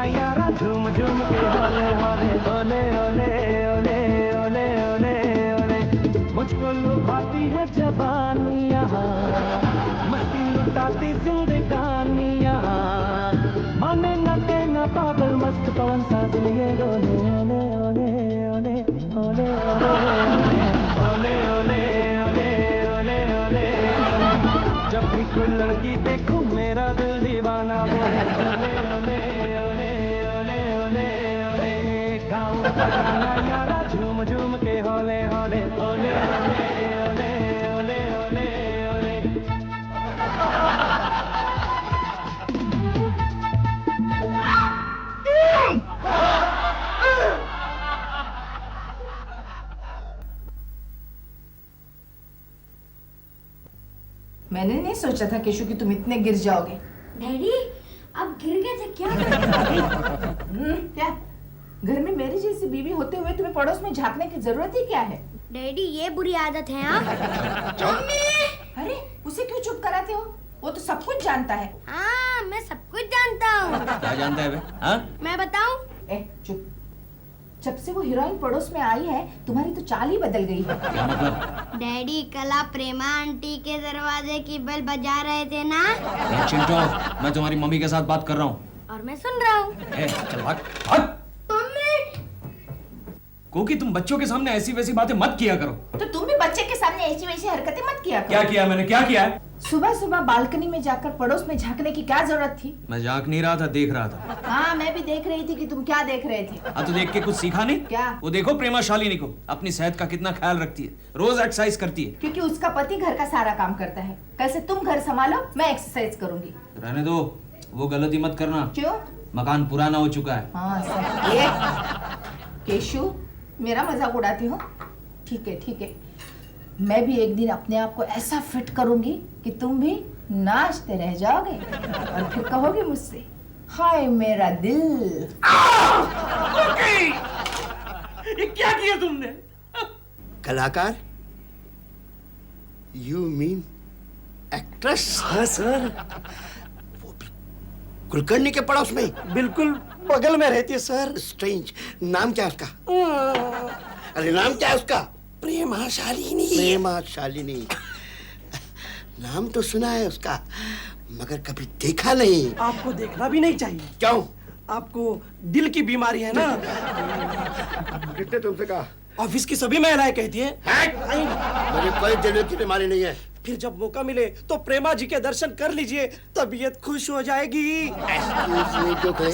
यारा झूम झूम के होले होले होले होले होले होले होले होले मुझको लुभाती है जवानियाँ मस्ती लुटाती जिंदगानियाँ माने न देना पागल मस्त पवन सा दिल ये रोले ओले ओले ओले ओले ओले ओले ओले ओले ओले जब भी कोई लड़की देखूं मेरा दिल दीवाना बोले ओले ओले ओले ओले ओले गाँव का गाना यारा झूम झूम के होले होले ओले ओले ओले ओले ओले मैंने नहीं सोचा था केशु कि तुम इतने गिर जाओगे। डैडी आप गिर गए थे क्या? क्या घर में मेरी जैसी बीवी होते हुए तुम्हें पड़ोस में झांकने की जरूरत ही क्या है? डैडी ये बुरी आदत है हाँ? अरे उसे क्यों चुप कराते हो? वो तो सब कुछ जानता है। हाँ मैं सब कुछ जानता हूँ। क्या जानता है बे? हाँ? मैं बताऊँ? चुप। जब से वो हीरोइन पड़ोस में आई है तुम्हारी तो चाल ही बदल गई है। क्या मतलब? डैडी कल आप प्रेमा आंटी के दरवाजे की बेल बजा रहे थे ना? चिंटू मैं तुम्हारी मम्मी के साथ बात कर रहा हूँ। और मैं सुन रहा हूँ। चल भाग भाग। क्योंकि तुम बच्चों के सामने ऐसी वैसी बातें मत किया करो। तो तुम भी बच्चे के सामने ऐसी वैसी हरकतें मत किया करो। क्या किया मैंने? क्या किया है? सुबह सुबह बालकनी में जाकर पड़ोस में झांकने की क्या जरूरत थी? मैं झांक नहीं रहा था, देख रहा था। हाँ मैं भी देख रही थी कि तुम क्या देख रहे थे। हाँ तो देख के कुछ सीखा नहीं? क्या? वो देखो प्रेमा शालिनी को, अपनी सेहत का कितना ख्याल रखती है, रोज एक्सरसाइज करती है। क्योंकि उसका पति घर का सारा काम करता है। कल से तुम घर संभालो, मैं एक्सरसाइज करूंगी। रहने दो, वो गलती मत करना। क्यों? मकान पुराना हो चुका है। हाँ केशु मेरा मजाक उड़ाती हो? ठीक है ठीक है, मैं भी एक दिन अपने आप को ऐसा फिट करूंगी कि तुम भी नाचते रह जाओगे और फिर कहोगे मुझसे हाय मेरा दिल। ये क्या किया तुमने? कलाकार? You mean actress? हाँ सर, वो भी कुलकर्णी के पड़ोस में? बिल्कुल बगल में रहती है सर। स्ट्रेंज। नाम क्या है उसका? अरे नाम क्या है उसका? प्रेमा शालिनी। प्रेमा शालिनी। नाम तो सुना है उसका मगर कभी देखा नहीं। आपको देखना भी नहीं चाहिए। क्यों? आपको दिल की बीमारी है ना? कितने तुमसे कहा? ऑफिस की सभी महिलाएं कहती हैं। मुझे कोई दिल की बीमारी नहीं है। फिर जब मौका मिले तो प्रेमा जी के दर्शन कर लीजिए, तबीयत खुश हो जाएगी।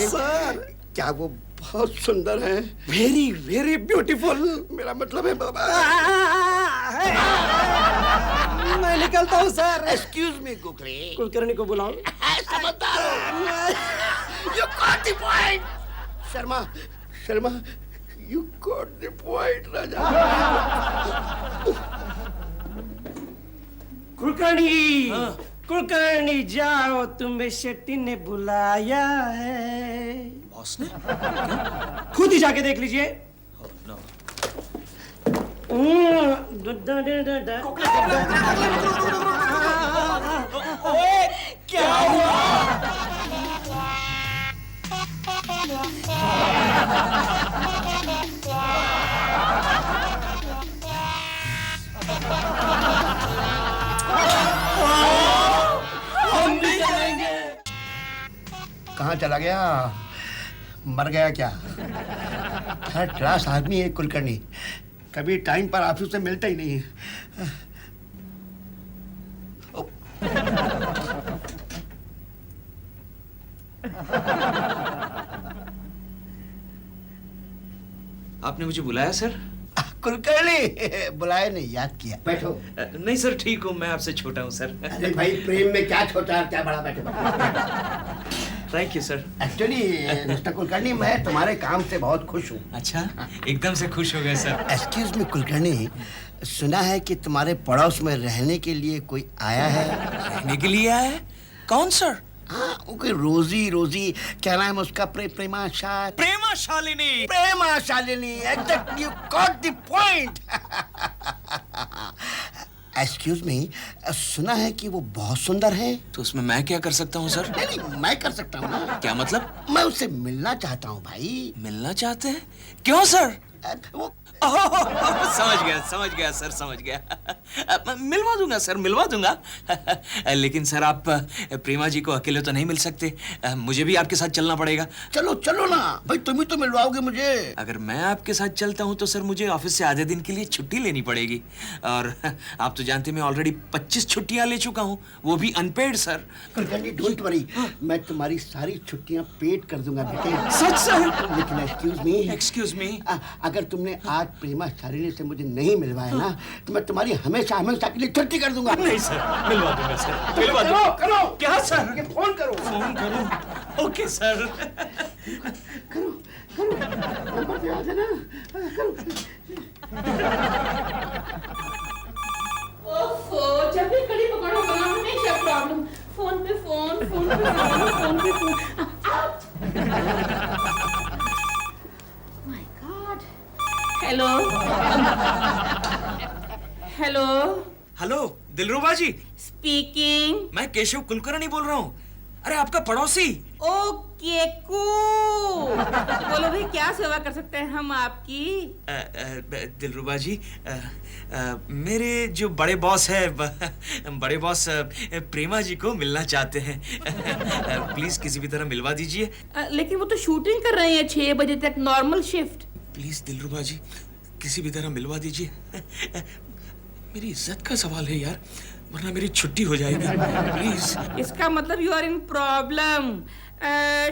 सर क्या वो बहुत सुंदर है? Very very beautiful. मेरा मतलब है बाबा। मैं निकलता हूँ sir. Excuse me Gokhale. Kulkarni को बुलाओ। You got the point. Sharma Sharma you got the point राजा। कुलकर्णी, कुलकर्णी जाओ, तुम्हें शेट्टी ने बुलाया है। बॉस ने? खुद ही जाके देख लीजिए। क्या हुआ? कहाँ चला गया? मर गया क्या? थर्ड क्लास आदमी है कुलकर्णी, कभी टाइम पर ऑफिस से मिलता ही नहीं। आपने मुझे बुलाया सर? कुलकर्णी बुलाए नहीं, याद किया। बैठो। नहीं सर ठीक हूँ, मैं आपसे छोटा हूँ सर। अरे भाई प्रेम में क्या छोटा है क्या बड़ा? बैठो। Thank you sir. Actually mister Kulkarni मैं तुम्हारे काम से बहुत खुश हूँ। अच्छा, एकदम से खुश हो गए सर। एक्सक्यूज मी कुलकर्णी, सुना है कि तुम्हारे पड़ोस में रहने के लिए कोई आया है। रहने के लिए आया है? कौन सर? हाँ वो कोई रोजी क्या नाम है उसका? Prema Shalini. Prema Shalini, exactly, you got the point. Excuse me, सुना है कि वो बहुत सुंदर है। तो उसमें मैं क्या कर सकता हूँ सर? नहीं नहीं, मैं कर सकता हूँ ना। क्या मतलब? मैं उससे मिलना चाहता हूँ भाई। मिलना चाहते हैं? क्यों सर? वो समझ गया सर, समझ गया। मिलवा दूंगा सर, मिलवा दूंगा। लेकिन सर आप प्रेमा जी को अकेले तो नहीं मिल सकते, मुझे भी आपके साथ चलना पड़ेगा। चलो चलो ना भाई, तुम ही तो मिलवाओगे मुझे। अगर मैं आपके साथ चलता हूं तो सर मुझे ऑफिस से आधे दिन के लिए छुट्टी लेनी पड़ेगी, और आप तो जानते हैं मैं ऑलरेडी 25 छुट्टियां ले चुका हूं, वो भी unpaid sir. Kulkarni don't worry, मैं तुम्हारी सारी छुट्टियां पेड कर दूंगा बेटे। सच सर? लेकिन एक्सक्यूज मी, अगर तुमने आज प्रेमा शालिनी से मुझे नहीं मिलवाया ना, तो मैं तुम्हारी हमेशा हमेशा के लिए छुट्टी कर दूंगा। नहीं सर, मिलवा दूंगा सर, मिलवा दूंगा। करो क्या सर? ये फोन करो। फोन करूं? Okay sir. करो करो, नंबर पे आ जाना। करो। ओफो, जब भी कड़ी पकड़ो वहाँ हमेशा प्रॉब्लम। फोन पे फोन, फोन पे फोन, फोन पे phone. My god. Hello hello hello Dilruba ji, speaking. मैं केशव कुलकर्णी बोल रहा हूँ। अरे आपका पड़ोसी। ओके बोलो भाई, क्या सेवा कर सकते हैं हम आपकी? दिलरुबा जी, मेरे जो बड़े बॉस है, बड़े बॉस प्रेमा जी को मिलना चाहते हैं। प्लीज किसी भी तरह मिलवा दीजिए। लेकिन वो तो शूटिंग कर रहे हैं 6 बजे तक, नॉर्मल शिफ्ट। प्लीज दिलरुबा जी, किसी भी तरह मिलवा दीजिए। मेरी इज्जत का सवाल है यार, वरना मेरी छुट्टी हो जाएगी। प्लीज। इसका मतलब you are in problem.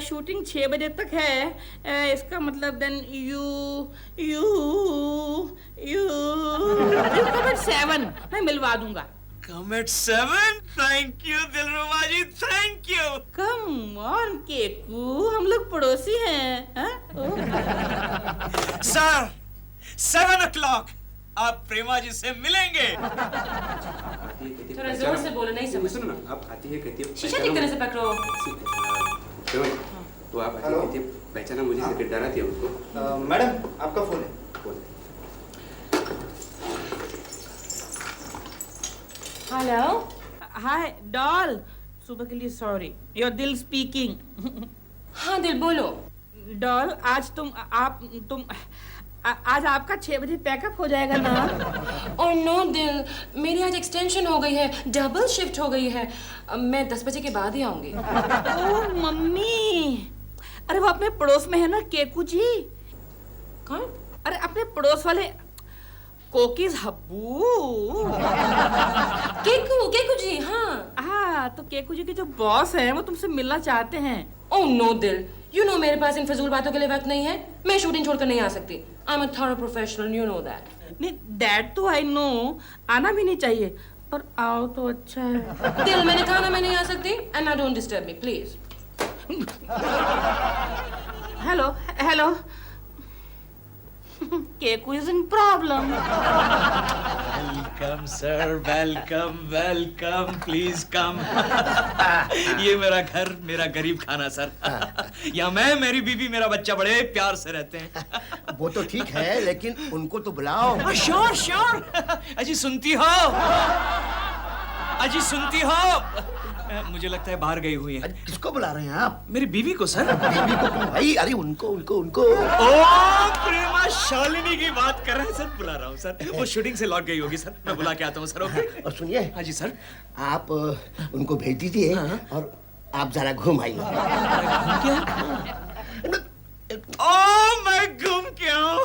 Shooting 6 बजे तक है, इसका मतलब देन यू कम एट 7। मैं मिलवा दूंगा। Come at 7? Thank you Dilruba ji, thank you. Come on Keku, हम लोग पड़ोसी हैं। सर 7 o'clock आप प्रेमा जी से मिलेंगे। थोड़ा जोर से बोलो, नहीं समझ। सुनो ना, आप आती है कहती है शीशा ठीक तरह से पकड़ो। तो आप आती है कहती है पहचाना मुझे करके डराती है उसको। मैडम आपका फोन है। हेलो, हाय डॉल। सुबह के लिए सॉरी। योर दिल स्पीकिंग। हाँ दिल बोलो। डॉल, आज आज आपका 6 बजे पैकअप हो जाएगा ना? और नो दिल, मेरी आज एक्सटेंशन हो गई है, डबल शिफ्ट हो गई है। मैं 10 बजे के बाद ही आऊंगी। ओह मम्मी, अरे वो अपने पड़ोस में है ना केकू जी। कौन? अरे अपने पड़ोस वाले कोकीज हब्बू। केकू जी। हाँ, तो केकू जी के जो बॉस हैं वो तुमसे मिलना चाहते हैं। ओह नो दिल, यू नो मेरे पास इन फजूल बातों के लिए वक्त नहीं है। मैं शूटिंग छोड़कर नहीं आ सकती। I am a thorough professional, you know that. नहीं, दैट तो आई नो, आना भी नहीं चाहिए, पर आओ तो अच्छा है। दिल, मैंने कहा ना मैं नहीं आ सकती, and now don't disturb me please. Hello hello, Keku is in problem. Welcome sir, welcome welcome, please come. ये मेरा घर, मेरा गरीब खाना सर। या मैं, मेरी बीवी, मेरा बच्चा बड़े प्यार से रहते हैं। वो तो ठीक है, लेकिन उनको तो बुलाओ। Sure sure. अजी सुनती हो? अजी सुनती हो? मुझे लगता है बाहर गई हुई है। किसको बुला रहे हैं आप? मेरी बीवी को सर। बीवी को क्यों भाई? अरे उनको। ओ प्रेमा शालिनी की बात कर रहे हैं सर, बुला रहा हूँ सर। वो शूटिंग से लौट गई होगी सर, मैं बुला के आता हूँ सर। ओके। और सुनिए। हाँ जी सर। आप उनको भेज दीजिए और आप जरा घूम आइए। ओ मैं घूम के आऊँ?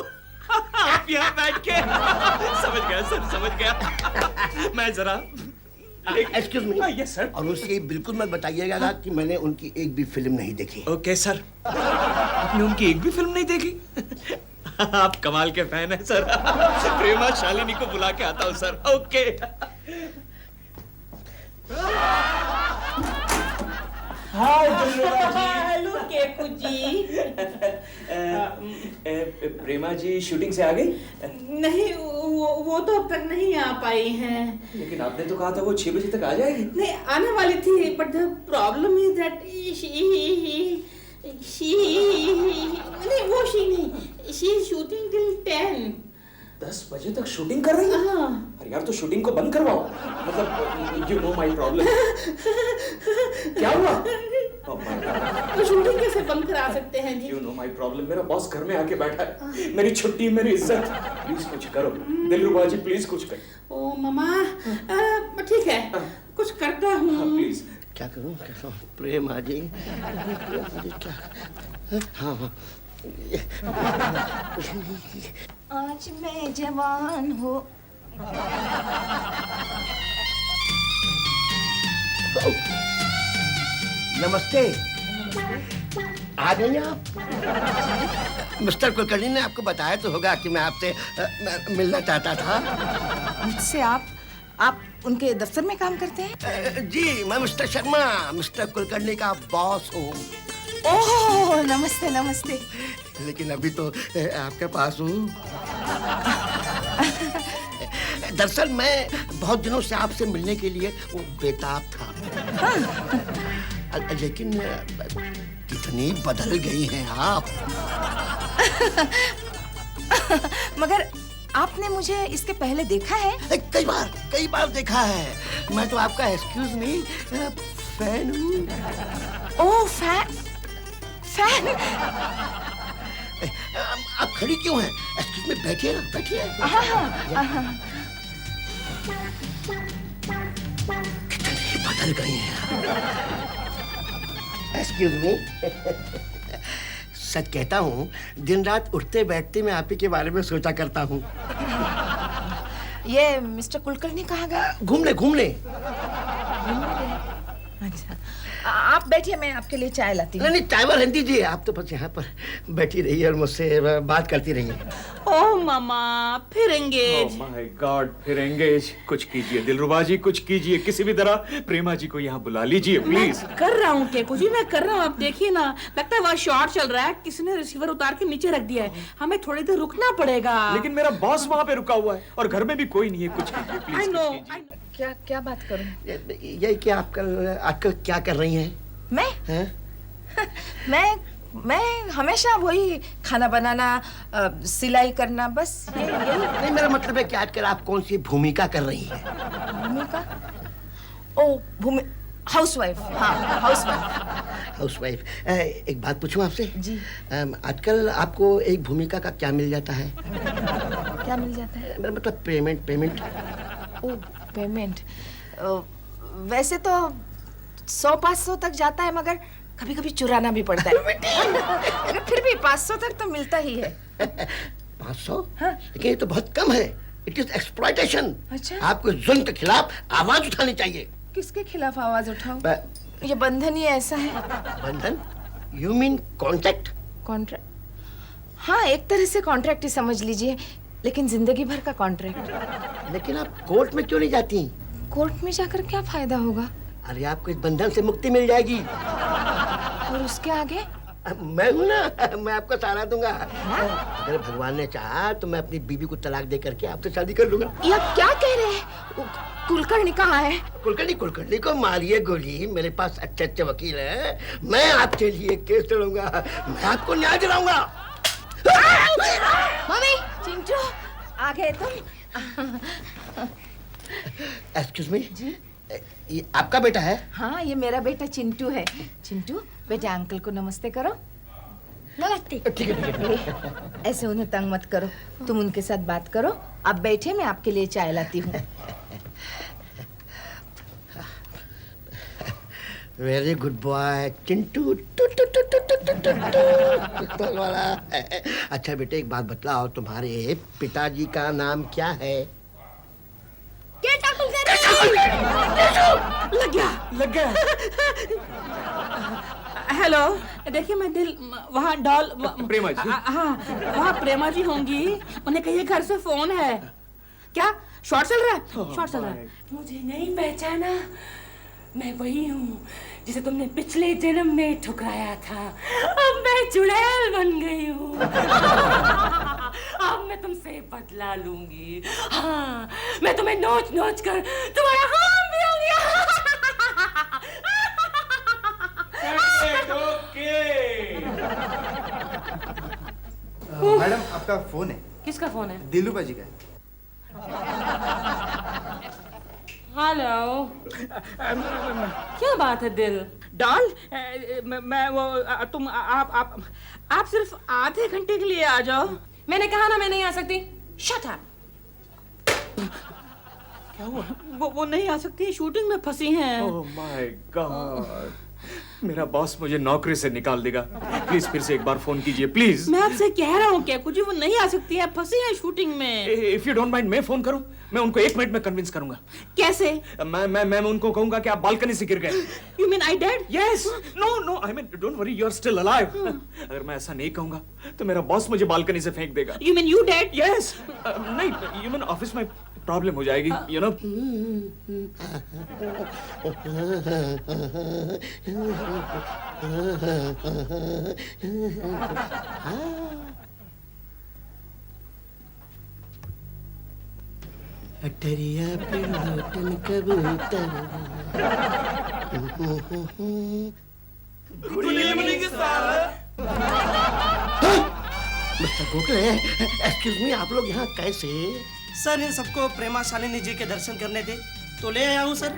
आप यहाँ बैठ के? समझ गया सर, समझ गया। मैं जरा एक्सक्यूज मी। Yes sir. और उससे बिल्कुल मत बताइएगा ना कि मैंने उनकी एक भी फिल्म नहीं देखी। Okay sir. आपने उनकी एक भी फिल्म नहीं देखी? आप कमाल के फैन हैं सर। प्रेमा शालिनी को बुला के आता हूँ sir. Okay. Hi hello Keku ji. Prema ji shooting से आ गई? नहीं, वो तो अब तक नहीं आ पाई हैं। लेकिन आपने तो कहा था वो 6 बजे तक आ जाएगी। नहीं, आने वाली थी, but the problem is that she is shooting till 10। 10 बजे तक शूटिंग कर रही है? अरे यार तो शूटिंग को बंद करवाओ। मतलब यू नो माय प्रॉब्लम। क्या हुआ? Oh my God. तो शूटिंग कैसे बंद करा सकते हैं जी? You know my problem. मेरा बॉस घर में आके बैठा है। मेरी छुट्टी, मेरी इज्जत। प्लीज कुछ करो। दिलरुबा जी प्लीज कुछ करो। ओ मामा, ठीक है, कुछ करता हूँ। प्लीज। क्या करूं? प्रेमा जी क्या? हाँ हाँ। आज मैं जवान हूँ। नमस्ते। आ गई आप? मिस्टर कुलकर्णी ने आपको बताया तो होगा कि मैं आपसे मिलना चाहता था। मुझसे आप उनके दफ्तर में काम करते हैं? जी, मैं मिस्टर शर्मा, मिस्टर कुलकर्णी का बॉस हूँ। ओह, नमस्ते नमस्ते। लेकिन अभी तो आपके पास हूँ। दरअसल मैं बहुत दिनों से आपसे मिलने के लिए वो बेताब था। लेकिन कितनी बदल गई हैं आप। मगर आपने मुझे इसके पहले देखा है? कई बार देखा है। मैं तो आपका एक्सक्यूज मी फैन हूँ। ओह, फैन। आप खड़ी क्यों हैं? एक्सक्यूज मी, बैठिए ना, बैठिए। कितनी बदल गई हैं। Excuse me. सच कहता हूँ, दिन रात उठते बैठते मैं आप ही के बारे में सोचा करता हूँ। ये मिस्टर कुलकर्णी कहाँ गए? घूमने। अच्छा, आप बैठिए, मैं आपके लिए चाय लाती हूँ। नहीं, चाय वाला दीजिए। आप तो बस यहाँ पर बैठी रहिए और मुझसे बात करती रहिए। ओह मामा, फिर एंगेज। Oh my God, फिर एंगेज। कुछ कीजिए दिलरुबा जी, कुछ कीजिए। किसी भी तरह प्रेमा जी को यहाँ बुला लीजिए प्लीज। कर रहा हूँ के कुछ भी मैं कर रहा हूँ। आप देखिए ना, लगता है वहाँ शॉट चल रहा है, किसी ने रिसीवर उतार के नीचे रख दिया है। हमें थोड़ी देर रुकना पड़ेगा। लेकिन मेरा बॉस वहाँ पे रुका हुआ है और घर में भी कोई नहीं है। कुछ कीजिए प्लीज। I know. क्या बात करूँ? यही कि आप आजकल क्या कर रही हैं? मैं? हैं? मैं हमेशा वही खाना बनाना, सिलाई करना, बस यही। नहीं, मेरा मतलब है कि आजकल आप कौन सी भूमिका कर रही हैं? भूमिका? ओ, हाउसवाइफ। हाँ, हाउसवाइफ। एक बात पूछूं आपसे? जी। आजकल आपको एक भूमिका का क्या मिल जाता है? क्या मिल जाता है? मेरा मतलब पेमेंट। ओ, पेमेंट। वैसे तो 100-500 तक जाता है, मगर कभी कभी चुराना भी पड़ता है। मगर फिर भी 500 तक तो मिलता ही है। 500? हाँ। लेकिन ये तो बहुत कम है। It is exploitation. अच्छा। आपको जुल्म के खिलाफ आवाज उठानी चाहिए। किसके खिलाफ आवाज उठाऊं? ब- ये बंधन ही ऐसा है। बंधन? You mean contract? कॉन्ट्रैक्ट? हाँ, एक तरह से कॉन्ट्रैक्ट ही समझ लीजिए, लेकिन जिंदगी भर का कॉन्ट्रैक्ट। लेकिन आप कोर्ट में क्यों नहीं जाती? कोर्ट में जाकर क्या फायदा होगा? अरे आपको इस बंधन से मुक्ति मिल जाएगी। और उसके आगे? मैं हूँ ना, मैं आपको सहारा दूंगा। अगर भगवान ने चाहा तो मैं अपनी बीवी को तलाक दे करके आपसे शादी कर लूंगा। ये आप क्या कह रहे हैं? कुलकर्णी कहाँ है? कुलकर्णी को मारिए गोली। मेरे पास अच्छे वकील हैं। मैं आपके लिए केस लड़ूंगा। मैं आपको न्याय दिलाऊंगा। मम्मी, चिंटू, आ गए तुम? एक्सक्यूज मी जी, ये आपका बेटा है? हाँ, ये मेरा बेटा चिंटू है। चिंटू, बेटा अंकल को नमस्ते करो। नमस्ते। ठीक है। ऐसे उन्हें तंग मत करो, तुम उनके साथ बात करो। आप बैठे, मैं आपके लिए चाय लाती हूँ। Very good boy Chintu. वाला। अच्छा बेटे, एक बात बतलाओ, तुम्हारे पिताजी का नाम क्या है? लग गया। हेलो, देखिए मैं वहाँ डॉल प्रेमा जी। हाँ, वहाँ प्रेमा जी होंगी। उन्हें कहिए घर से फोन है। क्या शॉट चल रहा है? शॉट चल रहा है। मुझे नहीं पहचाना? मैं वही हूँ जिसे तुमने पिछले जन्म में ठुकराया था। अब मैं चुड़ैल बन गई हूँ। अब मैं तुमसे बदला लूंगी। हाँ, मैं तुम्हें नोच नोच कर तुम्हारा काम भी लूंगी। मैडम, आपका फोन है। किसका फोन है? दिलरूबा जी का। हेलो। क्या बात है दिल? डॉल, मैं वो तुम आप सिर्फ आधे घंटे के लिए आ जाओ। मैंने कहा ना मैं नहीं आ सकती। Shut up. क्या हुआ? वो नहीं आ सकती, शूटिंग में फंसी हैं। ओह माय गॉड, मेरा बॉस मुझे नौकरी से निकाल देगा। प्लीज फिर से एक बार फोन कीजिए प्लीज। मैं आपसे कह रहा हूँ क्या कुछ, वो नहीं आ सकती है, फंसी है शूटिंग में। इफ यू डोंट माइंड मैं फोन करूं? मैं उनको 1 मिनट में कन्विंस करूंगा। कैसे? मैं उनको कहूंगा कि आप बालकनी से गिर गए। You mean I dead? Yes. No I mean don't worry, you are still alive. अगर मैं ऐसा नहीं कहूंगा तो मेरा बॉस मुझे बालकनी से फेंक देगा। You mean you dead? Yes. नहीं, यू मीन ऑफिस में प्रॉब्लम हो जाएगी, यू नो। अटरिया पे लोटन कबूतर। मिस्टर गोखले, एक्सक्यूज मी, आप लोग यहाँ कैसे? सर इन सबको प्रेमा शालिनी जी के दर्शन करने थे तो ले आया हूँ सर।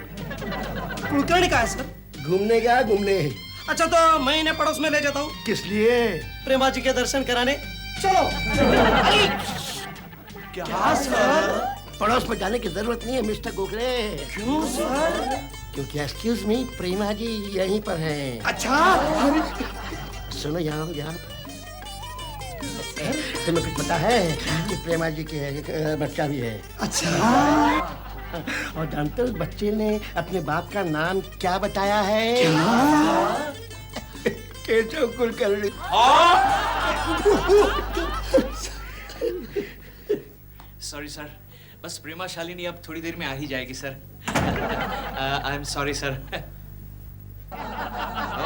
कुलकर्णी का है सर। घूमने गया घूमने? अच्छा तो मैं इन्हें पड़ोस में ले जाता हूँ। किस लिए? प्रेमा जी के दर्शन कराने। चलो। क्या सर? पड़ोस में जाने की जरूरत नहीं है मिस्टर गोखले। क्यों सर? क्योंकि एक्सक्यूज मी, प्रेमा जी यहीं पर हैं। अच्छा। सुनो, यहाँ तुम्हें कुछ पता है कि प्रेमा जी के बच्चा भी है? अच्छा। और जानते हो उस बच्चे ने अपने बाप का नाम क्या बताया है? केशव कुलकर्णी। सॉरी सर, बस प्रेमा शालिनी अब थोड़ी देर में आ ही जाएगी sir. I am sorry sir.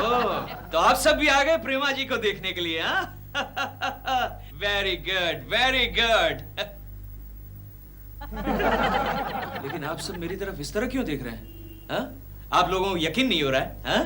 Oh, तो आप सब भी आ गए प्रेमा जी को देखने के लिए? हाँ, वेरी गुड वेरी गुड। लेकिन आप सब मेरी तरफ इस तरह क्यों देख रहे हैं? हाँ? आप लोगों को यकीन नहीं हो रहा है? हाँ?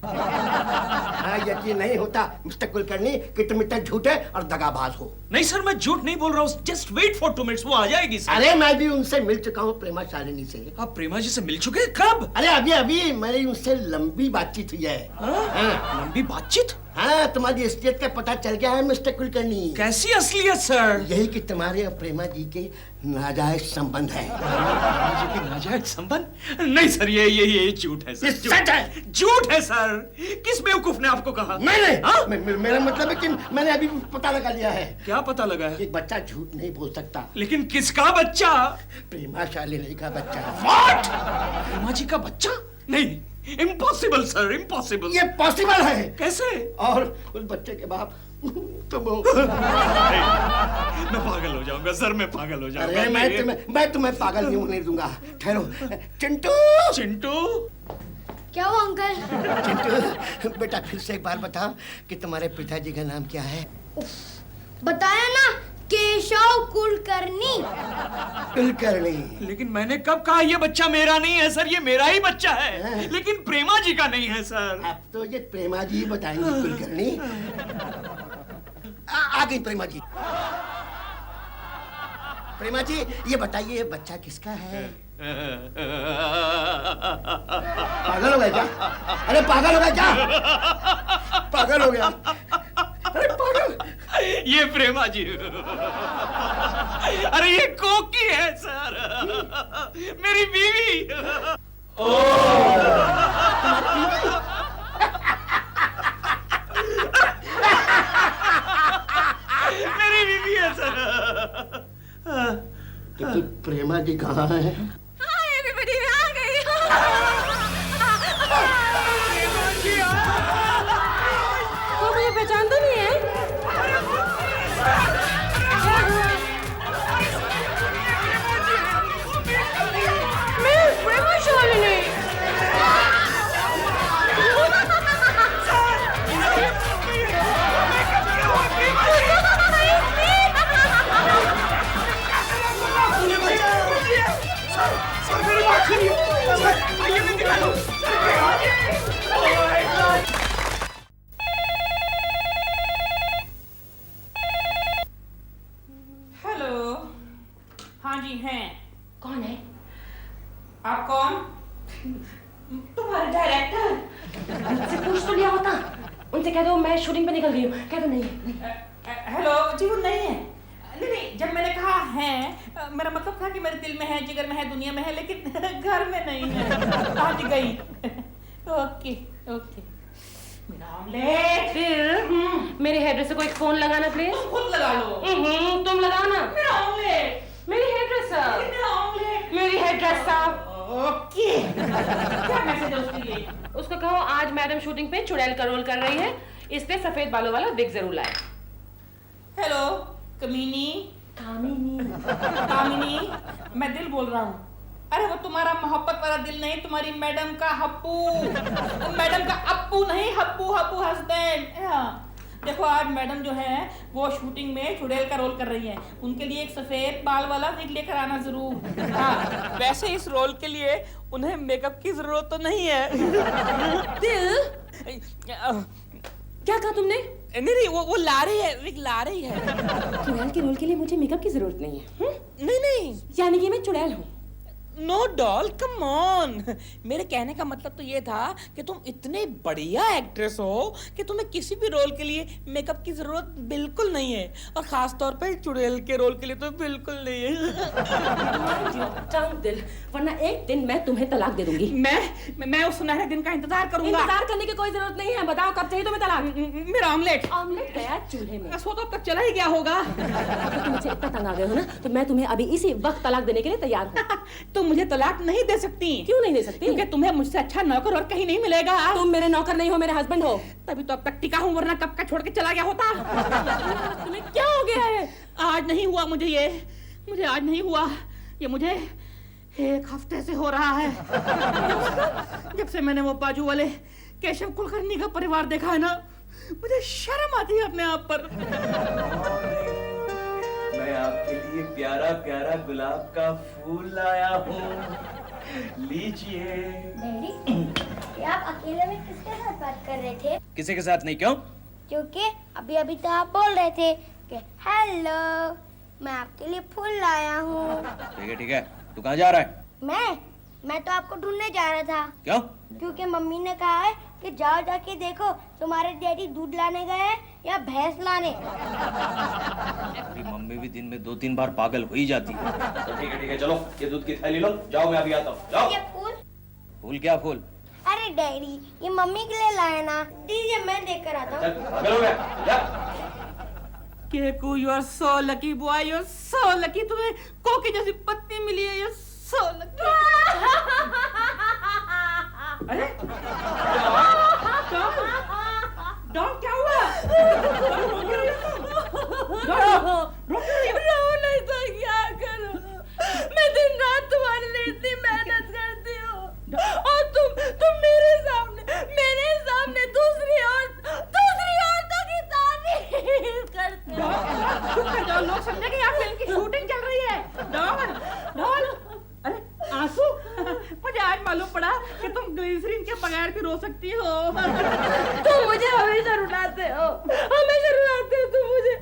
हाँ, यकीन नहीं होता मिस्टर कुलकर्णी कि तुम इतना झूठे और दगाबाज हो। नहीं सर, मैं झूठ नहीं बोल रहा हूँ। जस्ट वेट फॉर 2 मिनट्स, वो आ जाएगी सर। अरे मैं भी उनसे मिल चुका हूँ, प्रेमा शालिनी से। आप प्रेमा जी से मिल चुके? कब? अरे अभी अभी मेरी उनसे लंबी बातचीत हुई है। हाँ? लंबी बातचीत? हाँ, तुम्हारी असलियत का पता चल गया है मिस्टर कुलकर्णी। कैसी असलियत सर? यही कि तुम्हारे और प्रेमा जी के नाजायज संबंध है। प्रेमा जी के नाजायज संबंध? नहीं सर, ये झूठ है सर। सच है। झूठ है सर। किस बेवकूफ ने आपको कहा? नहीं, मेरा मतलब है कि मैंने अभी पता लगा लिया है। क्या पता लगा है? एक बच्चा झूठ नहीं बोल सकता। लेकिन किसका बच्चा? प्रेमा शालिनी का बच्चा। What? प्रेमा जी का बच्चा? नहीं, इम्पॉसिबल सर, इम्पॉसिबल। ये पॉसिबल है। कैसे? और उस बच्चे के बाप तुम हो। मैं पागल हो जाऊंगा सर, मैं पागल हो जाऊंगा। अरे मैं तुम्हें पागल नहीं होने दूंगा। ठहरो। चिंटू। चिंटू? क्या हुआ अंकल? चिंटू बेटा, फिर से एक बार बताओ कि तुम्हारे पिताजी का नाम क्या है? बताया ना, केशव कुलकर्णी। कुलकर्णी। लेकिन मैंने कब कहा ये बच्चा मेरा नहीं है सर? ये मेरा ही बच्चा है, लेकिन प्रेमा जी का नहीं है सर। अब तो ये प्रेमा जी बताएंगी कुलकर्णी। आ गई प्रेमा जी। प्रेमा जी, ये बताइए ये बच्चा किसका है? पागल हो गया क्या? अरे पागल हो गया क्या? पागल हो गया? अरे पागल। ये प्रेमा जी। अरे ये कोकी है सर, मेरी बीवी। मेरी बीवी है सर। तो प्रेमा जी कहाँ है? एवरीबॉडी आ गई। वो मुझे पहचानता नहीं है। मैं प्रेमा शालिनी। जी हैं। कौन है? आप कौन? तुम्हारे डायरेक्टर। मुझसे पूछ तो लिया होता। उनसे कह दो मैं शूटिंग पे निकल गई हूँ। कह दो नहीं। हेलो जी, वो नहीं है। नहीं, जब मैंने कहा है, मेरा मतलब था कि मेरे दिल में है, जिगर में है, दुनिया में है, लेकिन घर में नहीं है। आज गई। Okay okay. मेरा ऑमलेट। फिर मेरे हेयरड्रेसर को एक फोन लगाना प्लीज। तुम खुद लगा लो। तुम लगाओ ना। मेरा ऑमलेट। मेरी हेयरड्रेसर। मेरा ऑमलेट। मेरी हेयरड्रेसर। ओके। क्या मैसेज है उसके लिए? उसको कहो आज मैडम शूटिंग पे चुड़ैल का रोल कर रही है, इसलिए सफेद बालों वाला विग जरूर लाए। हेलो कमीनी। कामिनी, मैं दिल बोल रहा हूँ। अरे वो तुम्हारा मोहब्बत वाला दिल नहीं, तुम्हारी मैडम का हप्पू। मैडम का अप्पू नहीं, हप्पू हप्पू हस्बैंड। देखो आज मैडम जो है वो शूटिंग में चुड़ैल का रोल कर रही है, उनके लिए एक सफेद बाल वाला विग लेकर आना जरूर। हाँ, वैसे इस रोल के लिए उन्हें मेकअप की जरूरत तो नहीं है। दिल क्या कहा तुमने? नहीं, वो ला रही है, विग ला रही है। चुड़ैल के रोल के लिए मुझे मेकअप की जरूरत नहीं है। नहीं, यानी कि मैं चुड़ैल हूँ। No doll, come on. मेरे कहने का मतलब तो ये था कि तुम इतने बढ़िया एक्ट्रेस हो कि तुम्हें किसी भी रोल के लिए मेकअप की जरूरत बिल्कुल नहीं है, और खास तौर पे चुड़ैल के रोल के लिए तो बिल्कुल नहीं है। दिल, वरना एक दिन मैं तुम्हें तलाक दे दूंगी। मैं उस सुनहरे दिन का इंतजार करूंगा। इंतजार करने की कोई जरूरत नहीं है। बताओ कब चाहिए तुम्हें तलाक? मेरा ऑमलेट। ऑमलेट गया चूल्हे में। सो तो अब तक चला ही गया होगा। तुम मुझे इतना तंग आ गए हो ना, तो मैं तुम्हें अभी इसी वक्त तलाक देने के लिए तैयार हूँ। तुम मुझे तलाक नहीं दे सकती। क्यों नहीं दे सकती? क्योंकि तुम्हें मुझसे अच्छा नौकर और कहीं नहीं मिलेगा। तुम मेरे नौकर नहीं हो, मेरे हस्बैंड हो। तभी तो अब तक टिका हूँ, वरना कब का छोड़ के चला गया होता। तुम्हें क्या हो गया है? आज नहीं हुआ मुझे आज नहीं हुआ ये, मुझे एक हफ्ते से हो रहा है। जब से मैंने वो बाजू वाले केशव कुलकर्णी का परिवार देखा है ना, मुझे शर्म आती है अपने आप पर। मैं आपके लिए प्यारा प्यारा गुलाब का फूल लाया हूँ, लीजिए। डैडी, ये आप अकेले में किसके साथ बात कर रहे थे? किसी के साथ नहीं। क्यों? क्योंकि अभी तो आप बोल रहे थे कि हेलो, मैं आपके लिए फूल लाया हूँ। ठीक है, तू कहाँ जा रहा है? मैं तो आपको ढूंढने जा रहा था। क्यों? क्योंकि मम्मी ने कहा है कि जाओ जाके देखो तुम्हारे डैडी दूध लाने गए हैं या भैंस लाने। मेरी मम्मी भी दिन में 2-3 बार पागल हो ही जाती है। तो ठीक है, चलो ये दूध की थैली लो, जाओ मैं अभी आता हूँ। जाओ। ये फूल? फूल क्या फूल? अरे डैडी, ये मम्मी के लिए लाया ना, दीजिए मैं देख कर आता हूँ। चल, पागल हो गया? जा। Keku, you are so lucky boy, you are so lucky. तुम्हें कोकी जैसी पत्नी मिली है, यू आर सो लकी। अरे डॉग, क्या हुआ? नहीं तो क्या करूं? मैं दिन रात तुम्हारे लिए इतनी मेहनत करती हूँ, और तुम मेरे सामने दूसरी औरतों की तारीफ करते हो। लोग समझेंगे यहाँ फिल्म की शूटिंग चल रही है। डॉल, अरे आंसू, मुझे आज मालूम पड़ा कि तुम ग्लिसरीन के बगैर भी रो सकती हो। तुम मुझे हमेशा रुलाते हो तुम मुझे।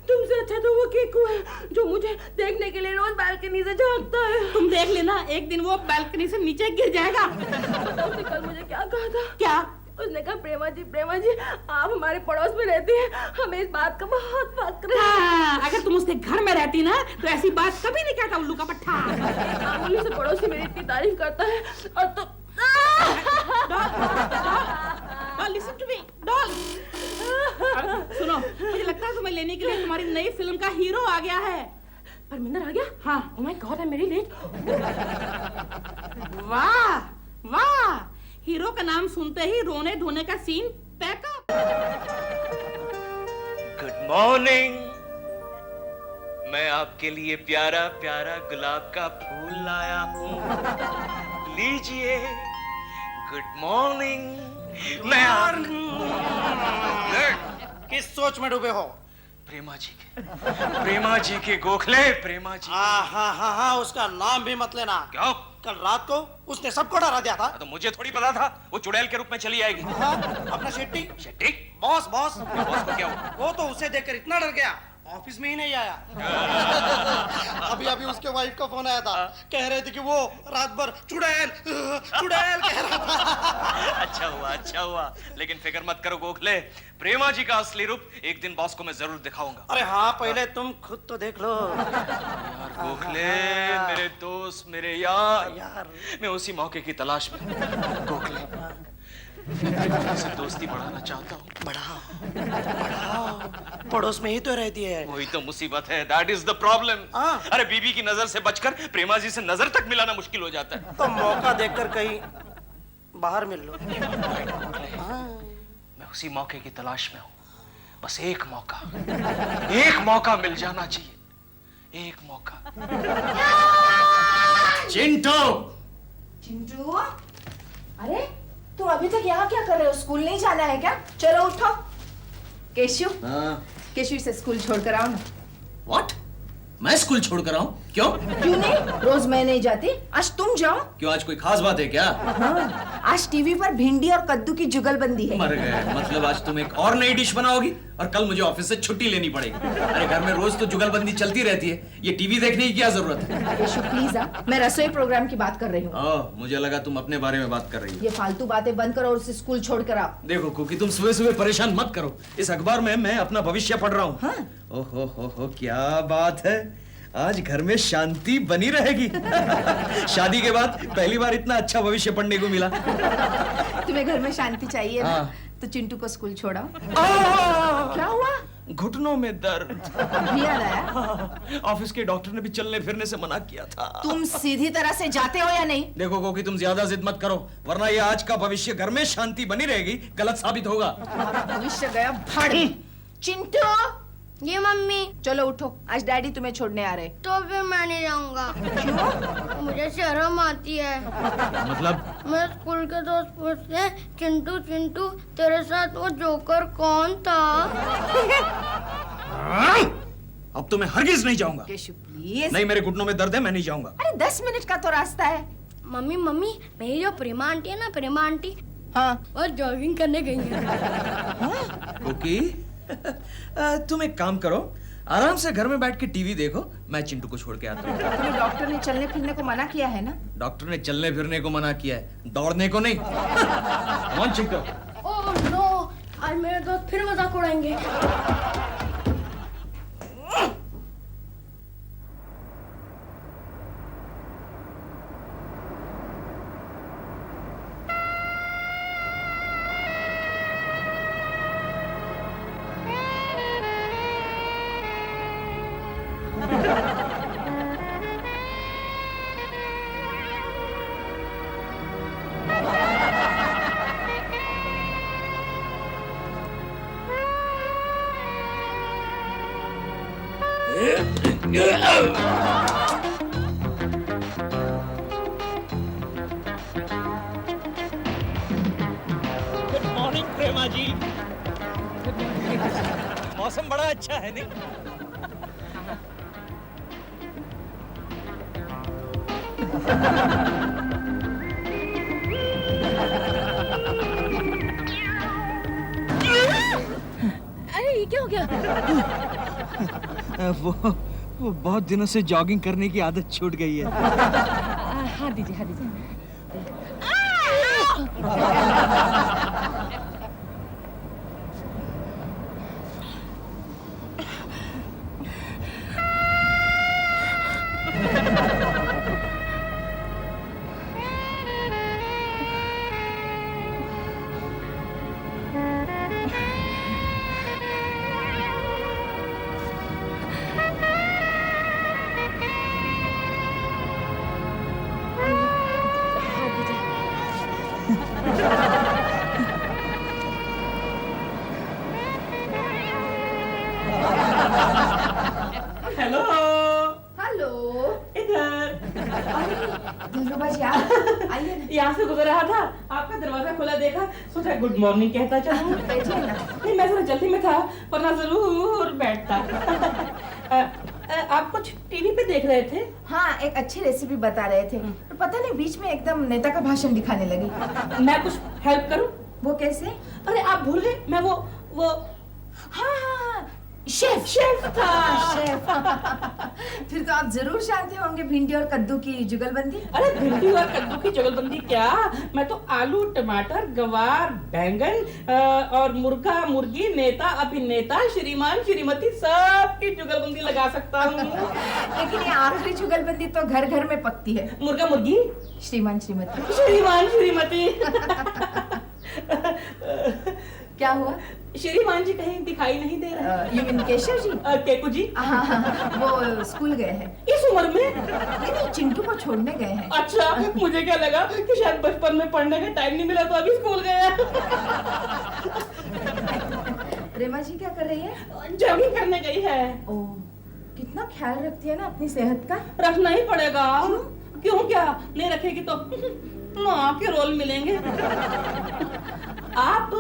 तुमसे अच्छा तो वो केकू है जो मुझे देखने के लिए रोज बालकनी से झांकता है। तुम देख लेना, एक दिन वो बालकनी से नीचे गिर जाएगा। उसने कल मुझे क्या कहा था? क्या? उसने कहा प्रेमा जी आप हमारे पड़ोस में रहती हैं, हमें इस बात का बहुत फक्र है। हाँ, अगर तुम उसके घर में रहती ना तो ऐसी बात कभी नहीं कहता उल्लू का पट्टा। मामूली से पड़ोसी मेरी इतनी तारीफ करता है, और तो लिसन टू मी डॉल। सुनो, मुझे लगता है तुम्हें लेने के लिए तुम्हारी नई फिल्म का हीरो आ गया है। परमिंदर आ गया? हाँ। Oh my god, I am very late. वाह, हीरो का नाम सुनते ही रोने धोने का सीन पैकअप। Good morning. मैं आपके लिए प्यारा प्यारा गुलाब का फूल लाया हूँ, लीजिए। Good morning. मैं किस सोच में डूबे हो? प्रेमा जी के गोखले, प्रेमा जी। हाँ, उसका नाम भी मत लेना। क्यों? कल रात को उसने सबको डरा दिया था। तो मुझे थोड़ी पता था वो चुड़ैल के रूप में चली आएगी। हाँ, अपना शेट्टी शेट्टी? बॉस बॉस को क्या हुआ? वो तो उसे देखकर इतना डर गया ऑफिस में ही नहीं आया। अभी अभी उसके वाइफ का फोन आया था, कह रहे थे कि वो रात भर चुड़ैल चुड़ैल कह रहा था। अच्छा हुआ, लेकिन फिक्र मत करो गोखले, प्रेमा जी का असली रूप एक दिन बॉस को मैं जरूर दिखाऊंगा। अरे हाँ, पहले तुम खुद तो देख लो। गोखले मेरे दोस्त, मेरे यार, मैं उसी मौके की तलाश में हूं। गोखले, मैं से दोस्ती बढ़ाना चाहता हूँ। बढ़ाओ, पड़ोस में ही तो रहती है। वही तो मुसीबत है, दैट इज द प्रॉब्लम। अरे बीबी की नजर से बचकर प्रेमा जी से नजर तक मिलाना मुश्किल हो जाता है। तो मौका देखकर कहीं बाहर मिल लो। मैं उसी मौके की तलाश में हूँ, बस एक मौका मिल जाना चाहिए, एक मौका। चिंटू, अरे तुम अभी तक यहाँ क्या कर रहे हो? स्कूल नहीं जाना है क्या? चलो उठो। केशु, केशु से स्कूल छोड़कर आओ ना। What? मैं स्कूल छोड़कर आऊं? क्यों नहीं? रोज मैं नहीं जाती, आज तुम जाओ। क्यों, आज कोई खास बात है क्या? हाँ, आज टीवी पर भिंडी और कद्दू की जुगलबंदी है। मर गए, मतलब आज तुम एक और नई डिश बनाओगी और कल मुझे ऑफिस से छुट्टी लेनी पड़ेगी। अरे घर में रोज तो जुगलबंदी चलती रहती है, ये टीवी देखने की क्या जरूरत है? केशु प्लीज, मैं रसोई प्रोग्राम की बात कर रही हूँ। मुझे लगा तुम अपने बारे में बात कर रही हो। ये फालतू बातें बंद करो और उसे स्कूल छोड़कर आओ। देखो कुकी, तुम सुबह सुबह परेशान मत करो, इस अखबार में मैं अपना भविष्य पढ़ रहा हूँ। हाँ? ओहो, क्या बात है, आज घर में शांति बनी रहेगी। शादी के बाद पहली बार इतना अच्छा भविष्य पढ़ने को मिला। तुम्हें घर में शांति चाहिए ना? तो चिंटू को स्कूल छोड़ाओ। क्या हुआ? घुटनों में दर्द। अभी याद आया? ऑफिस के डॉक्टर ने भी चलने फिरने से मना किया था। तुम सीधी तरह से जाते हो या नहीं? देखो कोकी, तुम ज्यादा जिद मत करो, वरना ये आज का भविष्य घर में शांति बनी रहेगी गलत साबित होगा। भविष्य गया भाड़ में। चिंटू, ये मम्मी। चलो उठो, आज डैडी तुम्हें छोड़ने आ रहे। तो फिर मैं नहीं जाऊंगा। क्यों? मुझे शर्म आती है। मतलब? मैं स्कूल के दोस्त पूछते, चिंटू चिंटू तेरे साथ वो जोकर कौन था? अब तो मैं हरगिज नहीं जाऊंगा। केशु प्लीज। नहीं, मेरे घुटनों में दर्द है, मैं नहीं जाऊंगा। अरे 10 मिनट का तो रास्ता है। मम्मी मेरी जो प्रेमा आंटी है ना, प्रेमा आंटी, हाँ, वो जॉगिंग करने गई है। ओके, तुम एक काम करो, आराम से घर में बैठ के टीवी देखो, मैं चिंटू को छोड़ के आता हूँ। तुम्हें डॉक्टर ने चलने फिरने को मना किया है ना? डॉक्टर ने चलने फिरने को मना किया है, दौड़ने को नहीं। कौन चिंटू? ओह नो, आज मेरे दोस्त फिर मजाक उड़ाएंगे। गुड मॉर्निंग प्रेमा जी। मौसम बड़ा अच्छा है नहीं? अरे ये क्या हो गया? वो बहुत दिनों से जॉगिंग करने की आदत छूट गई है। हाथ दीजिए। हेलो हेलो, इधर दिलरुबा जी आइए ना। यहाँ से गुजर रहा था, आपका दरवाजा खुला देखा, सोचा गुड मॉर्निंग कहता चलूं। बैठिए ना। नहीं, मैं जरा जल्दी में था, वरना जरूर बैठता। आप कुछ टीवी पे देख रहे थे? हाँ, एक अच्छी रेसिपी बता रहे थे, पर पता नहीं बीच में एकदम नेता का भाषण दिखाने लगी। मैं कुछ हेल्प करूं? वो कैसे? अरे आप भूल गए, मैं वो हाँ, शेफ शेफ था। शेफ फिर तो आप जरूर जानते होंगे भिंडी और कद्दू की जुगलबंदी। अरे भिंडी और कद्दू की जुगलबंदी क्या, मैं तो आलू टमाटर गवार बैंगन और मुर्गा मुर्गी नेता अभिनेता श्रीमान श्रीमती सब की जुगलबंदी लगा सकता हूँ। लेकिन ये आखिरी जुगलबंदी तो घर घर में पकती है। मुर्गा मुर्गी श्रीमान श्रीमती। श्रीमान श्रीमती। क्या हुआ? श्रीमान जी कहीं दिखाई नहीं दे रहे। You mean Keshav ji? केकू जी? हाँ, वो स्कूल गए हैं। इस उम्र में? नहीं, चिंटू को छोड़ने गए हैं। अच्छा, मुझे क्या लगा कि शायद बचपन में पढ़ने का टाइम नहीं मिला तो अभी स्कूल गया। प्रेमा जी क्या कर रही है? जॉगिंग करने गई है। ओह, कितना ख्याल रखती है ना अपनी सेहत का। रखना ही पड़ेगा। क्यों क्या नहीं रखेगी तो माँ के रोल मिलेंगे। आप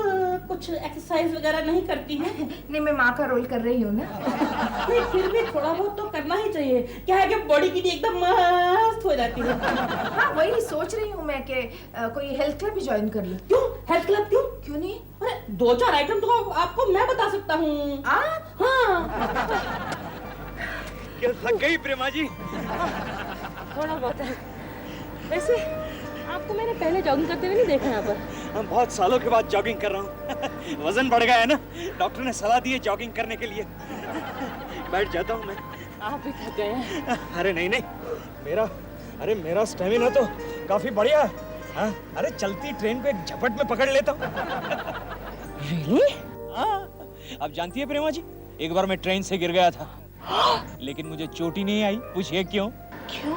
कुछ एक्सरसाइज वगैरह नहीं करती हैं? नहीं, मैं माँ का रोल कर रही हूँ ना। नहीं, फिर भी थोड़ा बहुत तो करना ही चाहिए। क्या है कि बॉडी की एकदम मस्त हो जाती है। हाँ, वही सोच रही हूँ मैं कि कोई हेल्थ क्लब ही ज्वाइन कर लूँ। क्यों हेल्थ क्लब? क्यों क्यों नहीं? अरे 2-4 आइटम तो आपको मैं बता सकता हूँ। हाँ। क्या थक गई प्रेमा जी? थोड़ा बहुत है। वैसे आपको मैंने पहले जॉगिंग करते हुए नहीं देखा यहाँ पर। हम बहुत सालों के बाद जॉगिंग कर रहा हूँ। वजन बढ़ गया है ना, डॉक्टर ने सलाह दी है जॉगिंग करने के लिए। बैठ जाता हूँ मैं। आप भी थक गए हैं। अरे नहीं नहीं, मेरा स्टेमिना तो काफी बढ़िया है। हाँ, अरे चलती ट्रेन को एक झपट में पकड़ लेता हूँ। Really? हाँ, आप जानती है प्रेमा जी, एक बार मैं ट्रेन से गिर गया था, लेकिन मुझे चोट ही नहीं आई। पूछिए क्यों? क्यों?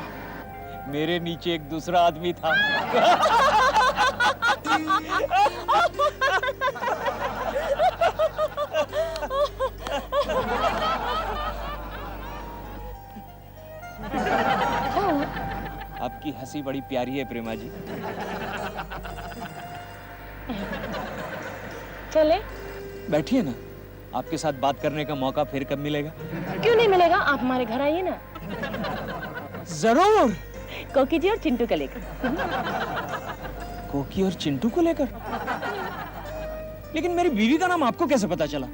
मेरे नीचे एक दूसरा आदमी था। आपकी हंसी बड़ी प्यारी है प्रेमा जी। चले? बैठिए ना, आपके साथ बात करने का मौका फिर कब मिलेगा? क्यों नहीं मिलेगा? आप हमारे घर आइए ना। जरूर। कोकी जी और चिंटू को लेकर। कोकी और चिंटू को लेकर? लेकिन मेरी बीवी का नाम आपको कैसे पता चला?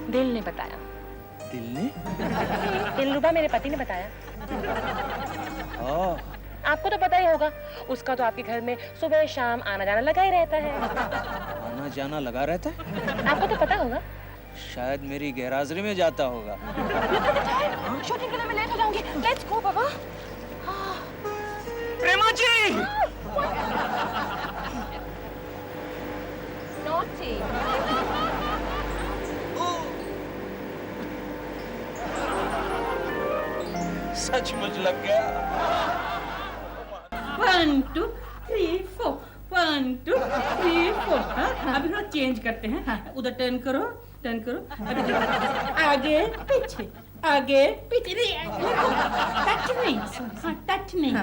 दिल ने बताया। दिल ने? दिलरुबा मेरे पति ने बताया। ओह, आपको तो पता ही होगा, उसका तो आपके घर में सुबह शाम आना जाना लगा ही रहता है। आना जाना लगा रहता है? आपको तो पता होगा। शायद मेरी गैरहाजिरी में जाता होगा। शूटिंग के लिए मैं लेट हो जाऊंगी। लेट्स गो बाबा। प्रेमा जी! Naughty. सचमुच लग गया। 1 2 3 4 1 2 3 4। अभी थोड़ा चेंज करते हैं। उधर टर्न करो, टर्न करो। अभी देखो, आगे पीछे आगे पीछे। टच नहीं, हाँ टच नहीं।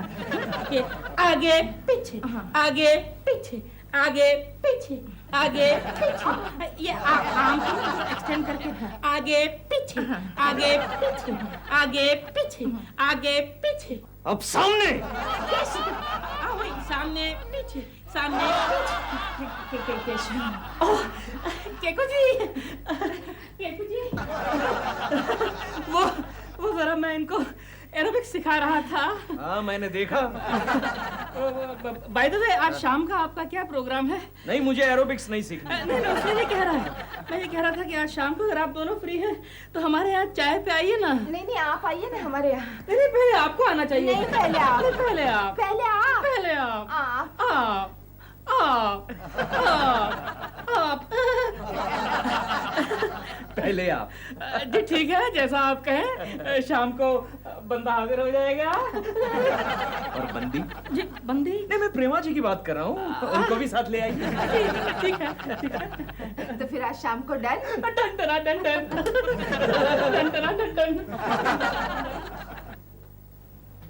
ये आगे पीछे आगे पीछे आगे पीछे आगे पीछे। ये आर्म को एक्सटेंड करके आगे पीछे आगे पीछे आगे पीछे आगे पीछे। अब सामने। वही सामने पीछे सामने पीछे। ओह, केकू जी, केकू जी, वो जरा मैं इनको एरोबिक्स सिखा रहा था। हाँ, मैंने देखा। बाय द वे, आज शाम का आपका क्या प्रोग्राम है? नहीं, मुझे एरोबिक्स नहीं सीखना। नहीं, मैं ये कह रहा है, मैं ये कह रहा था कि आज शाम को अगर आप दोनों फ्री हैं तो हमारे यहाँ चाय पे आइए ना। नहीं, आप आइए ना हमारे यहाँ। नहीं, पहले आपको आना चाहिए। नहीं, पहले आप। नहीं, पहले आप। पहले आप। पहले आप। आप। आप। आप। आप। पहले आप। जी ठीक है, जैसा आप कहें। शाम को बंदा हाजिर हो जाएगा। और बंदी? जी बंदी? नहीं, मैं प्रेमा जी की बात कर रहा हूँ, उनको भी साथ ले आइए। ठीक है, ठीक है। तो फिर आज शाम को done? Done done done done done done done done.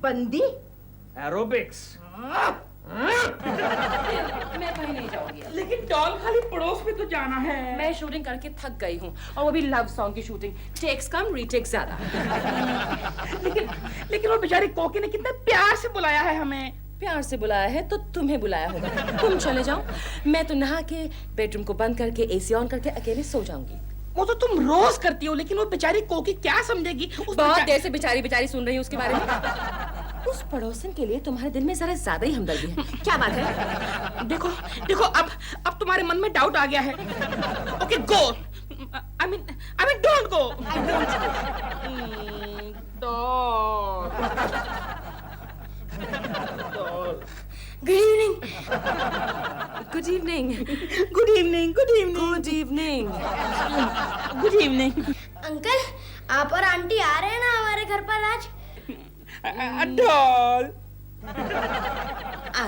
बंदी? एरोबिक्स। मैं कहीं नहीं जाऊंगी। लेकिन डॉल खाली पड़ोस में तो जाना है। मैं शूटिंग करके थक गई हूँ, और वो भी लव सॉन्ग की शूटिंग। टेक्स कम रीटेक्स ज्यादा। लेकिन वो बेचारी कोकी ने कितने प्यार से बुलाया है हमें। प्यार से बुलाया है तो तुम्हें बुलाया होगा। तुम चले जाओ, मैं तो नहा के बेडरूम को बंद करके एसी ऑन करके अकेले सो जाऊंगी। वो तो तुम रोज करती हो, लेकिन वो बेचारी कोकी क्या समझेगी? बहुत देर से बेचारी सुन रही हूँ उसके बारे में। उस पड़ोसन के लिए तुम्हारे दिल में जरा ज्यादा ही हमदर्दी है। क्या बात है? देखो अब तुम्हारे मन में डाउट आ गया है। Okay go. I mean don't go. Good evening. Good evening. Uncle, आप और आंटी आ रहे हैं ना हमारे घर पर आज? डॉल आ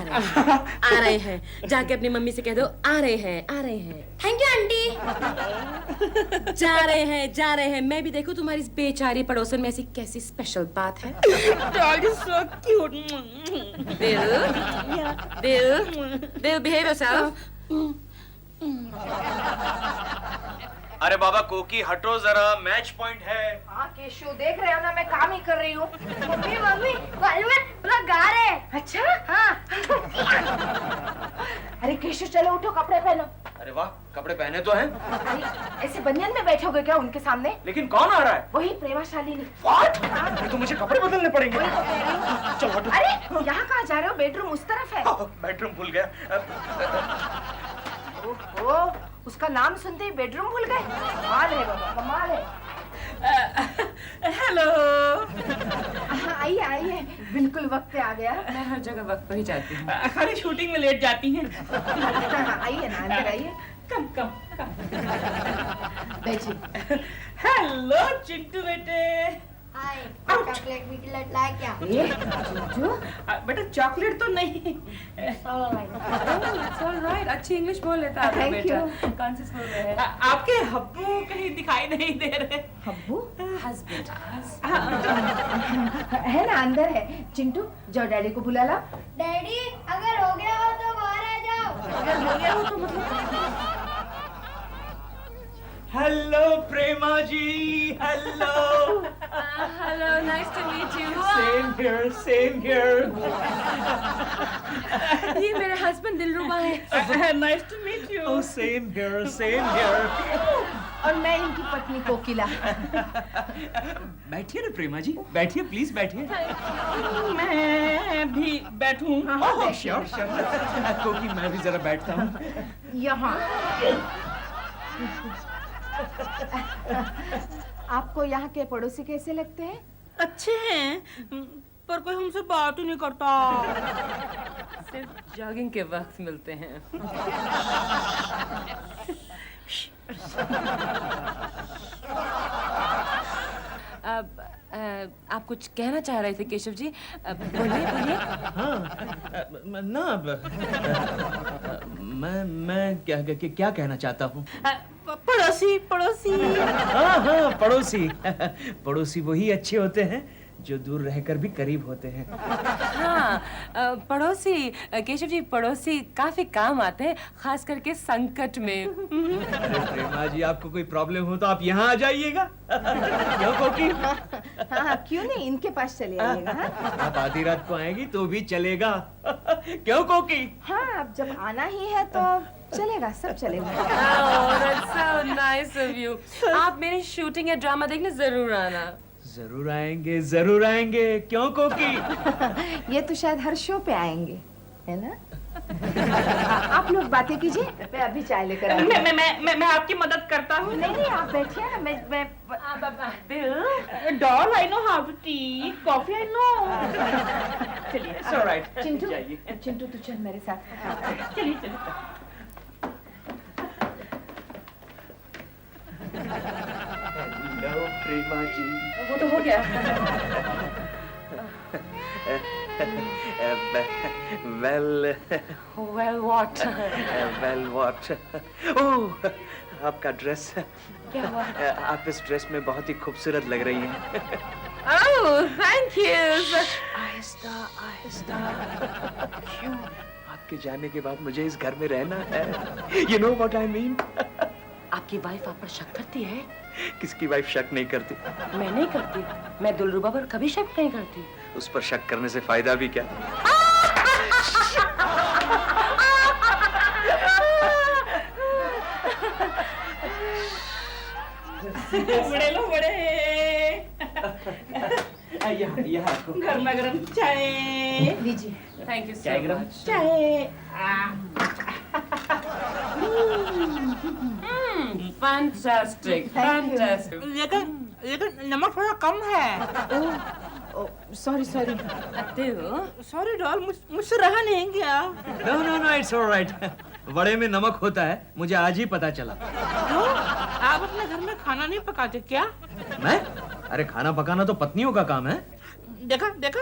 रहे हैं। जाके अपनी मम्मी से कह दो आ रहे हैं। Thank you aunty. जा रहे हैं। मैं भी देखूं तुम्हारी इस बेचारी पड़ोसन में ऐसी कैसी स्पेशल बात है। Doll is so cute. Bill, behave yourself. अरे बाबा कोकी हटो जरा, मैच पॉइंट है। हाँ केशु, देख रहे हो ना मैं काम ही कर रही हूँ। मम्मी बाजू में लोग गा रहे हैं। अच्छा हाँ। अरे केशु चलो उठो, कपड़े पहनो। अरे वाह, कपड़े पहने तो हैं। अरे ऐसे बनियान में बैठोगे क्या उनके सामने? लेकिन कौन आ रहा है? वही प्रेमाशालिनी। व्हाट? तो मुझे कपड़े बदलने पड़ेंगे। चलो हटो। अरे यहाँ कहाँ जा रहे हो? बेडरूम उस तरफ है। बेडरूम भूल गया। ओहो, उसका नाम सुनते ही बेडरूम भूल गए। कमाल है बाबा, कमाल है। हेलो। आइए, बिल्कुल वक्त पे आ गया। मैं हर जगह वक्त पर ही जाती हूँ। खाली शूटिंग में लेट जाती हैं। आइए ना, अंदर आइए। कम। बैठिए। हेलो चिंटू बेटे। हाय, चॉकलेट विकलेट लाए क्या? चिंटू, बेटा चॉकलेट तो नहीं। It's all right. अच्छी इंग्लिश बोल लेता है Thank बेटा। you. कौन से स्कूल में है? आपके हब्बू कहीं दिखाई नहीं दे रहे। हब्बू हस्बैंड। है ना, अंदर है। चिंटू जाओ डैडी को बुला ला। डैडी, अगर हो गया हो तो बाहर आ जाओ। अगर हो गया हो तो मतलब hello Prema ji, hello. Hello, nice to meet you. Same here. ये मेरे हस्बैंड दिलरुबा है। Nice to meet you. Oh, same here. और मैं इनकी पत्नी कोकिला। बैठिए ना प्रेमा जी, बैठिए प्लीज बैठिए। मैं भी बैठूं? Oh sure. क्योंकि मैं भी जरा बैठता हूँ। यहाँ आपको यहाँ के पड़ोसी कैसे लगते हैं? अच्छे हैं, पर कोई हमसे बात ही नहीं करता। सिर्फ जॉगिंग के वक्त मिलते हैं। अब आप कुछ कहना चाह रहे थे केशव जी? बोलिए। हाँ, ना मैं क्या कहना चाहता हूँ? पड़ोसी। हाँ, पड़ोसी वही अच्छे होते हैं जो दूर रहकर भी करीब होते हैं। हाँ, पड़ोसी केशव जी, पड़ोसी काफी काम आते हैं, खास करके संकट में। अरे प्रेमा जी, आपको कोई प्रॉब्लम हो तो आप यहाँ आ जाइएगा। क्यों कोकी? हाँ, क्यों नहीं, इनके पास चले आइएगा। हाँ? आप आधी रात को आएंगी तो भी चलेगा। क्यों कोकी? हाँ, अब जब आना ही है तो चलेगा, सब चलेगा। Oh, that's so nice of you. आप मेरी शूटिंग या ड्रामा देखने जरूर आना। जरूर आएंगे। क्यों कोकी? ये तो शायद हर शो पे आएंगे, है ना? आप लोग बातें कीजिए, मैं अभी चाय लेकर आती हूँ। मैं आपकी मदद करता हूँ। नहीं, आप बैठिए ना, मैं doll, I know how to tea, coffee I know. चलिए, It's all right. चिंटू तू चल मेरे साथ। चलिए। हेलो प्रेमा जी। वो तो हो गया। Well, what? ओह, आपका ड्रेस। क्या हुआ? आप इस ड्रेस में बहुत ही खूबसूरत लग रही हैं। Oh, thank you. आहिस्ता। क्यों? आपके जाने के बाद मुझे इस घर में रहना है। You know what I mean? आपकी वाइफ आप पर शक करती है? किसकी वाइफ शक नहीं करती? मैं नहीं करती। मैं दिलरुबा पर कभी शक नहीं करती। उस पर शक करने से फायदा भी क्या? बड़े लो बड़े। यहाँ गर्मा गर्म चाय लीजिए। थैंक यू चाय सो गरम? मच। चाय। Fantastic fantastic. लेकिन नमक थोड़ा कम है। Sorry sorry. Dil sorry doll, मुझसे रहा नहीं गया। No no no, it's alright. बड़े में नमक होता है, मुझे आज ही पता चला। क्यों? आप अपने घर में खाना नहीं पकाते क्या? मैं? अरे खाना पकाना तो पत्नियों का काम है। देखा देखा,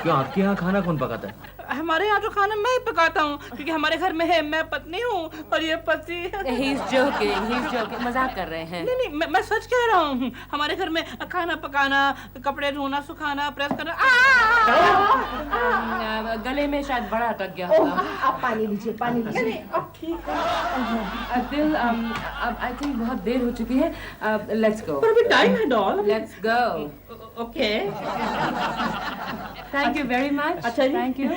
क्यों, आपके यहाँ खाना कौन पकाता है? हमारे यहाँ तो खाना मैं ही पकाता हूँ, क्योंकि हमारे घर में है मैं पत्नी हूँ और ये पति। He's joking, मजाक कर रहे हैं। नहीं, मैं सच कह रहा हूँ। हमारे घर में खाना पकाना, कपड़े धोना, सुखाना, प्रेस करना। गले में शायद बड़ा अटक गया ओह, होगा। आप पानी लीजिए, पानी लीजिए। अब ठीक है। दिल अब आई थिंक बहुत देर हो चुकी है। Let's go. पर अभी टाइम है doll. Let's go. Okay. Thank you very much. अच्छा जी। Thank you.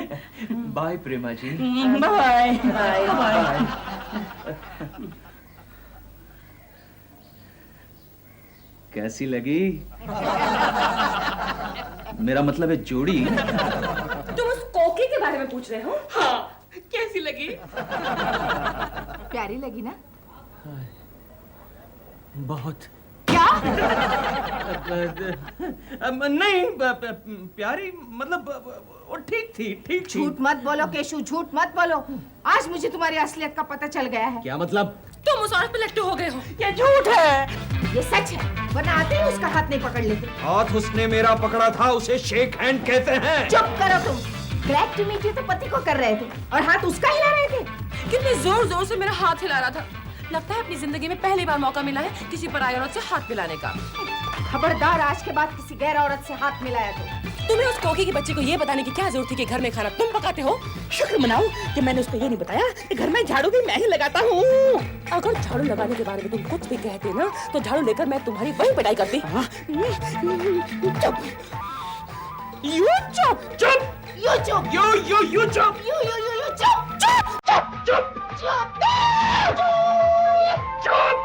Bye Prema ji. Bye bye bye. कैसी लगी? मेरा मतलब है जोड़ी। तुम उस कोकी के बारे में पूछ रहे हो? हाँ, कैसी लगी? प्यारी लगी ना? बहुत। क्या? नहीं, प्यारी मतलब वो ठीक थी, ठीक थी। झूठ मत बोलो केशु, झूठ मत बोलो। आज मुझे तुम्हारी असलियत का पता चल गया है। क्या मतलब? तुम उस औरत पे लट्टू हो गए हो। ये झूठ है। ये सच है, वरना आते ही उसका हाथ नहीं पकड़ लेते। हाथ उसने मेरा पकड़ा था, उसे शेक हैंड कहते हैं। चुप करो तुम। ग्लैड टू मीट यू तो पति को कर रहे थे और हाथ उसका हिला रहे थे। कितने जोर जोर से मेरा हाथ हिला रहा था। लगता है अपनी जिंदगी में पहली बार मौका मिला है किसी पराई औरत से हाथ मिलाने का। खबरदार, आज के बाद किसी गैर औरत से हाथ मिलाया तो। तुम्हें उस कोकी की बच्ची को ये बताने की क्या जरूरत थी कि घर में खाना तुम पकाते हो? शुक्र मनाओ कि मैंने उसको ये नहीं बताया कि घर में झाड़ू भी मैं ही लगाता हूँ। अगर झाड़ू लगाने के बारे में तुम कुछ भी कहते ना तो झाड़ू लेकर मैं तुम्हारी वही पिटाई करती। चुप। यू चुप। चुप। यू चुप। यू चुप। यू चुप। चुप चुप चुप चुप चुप।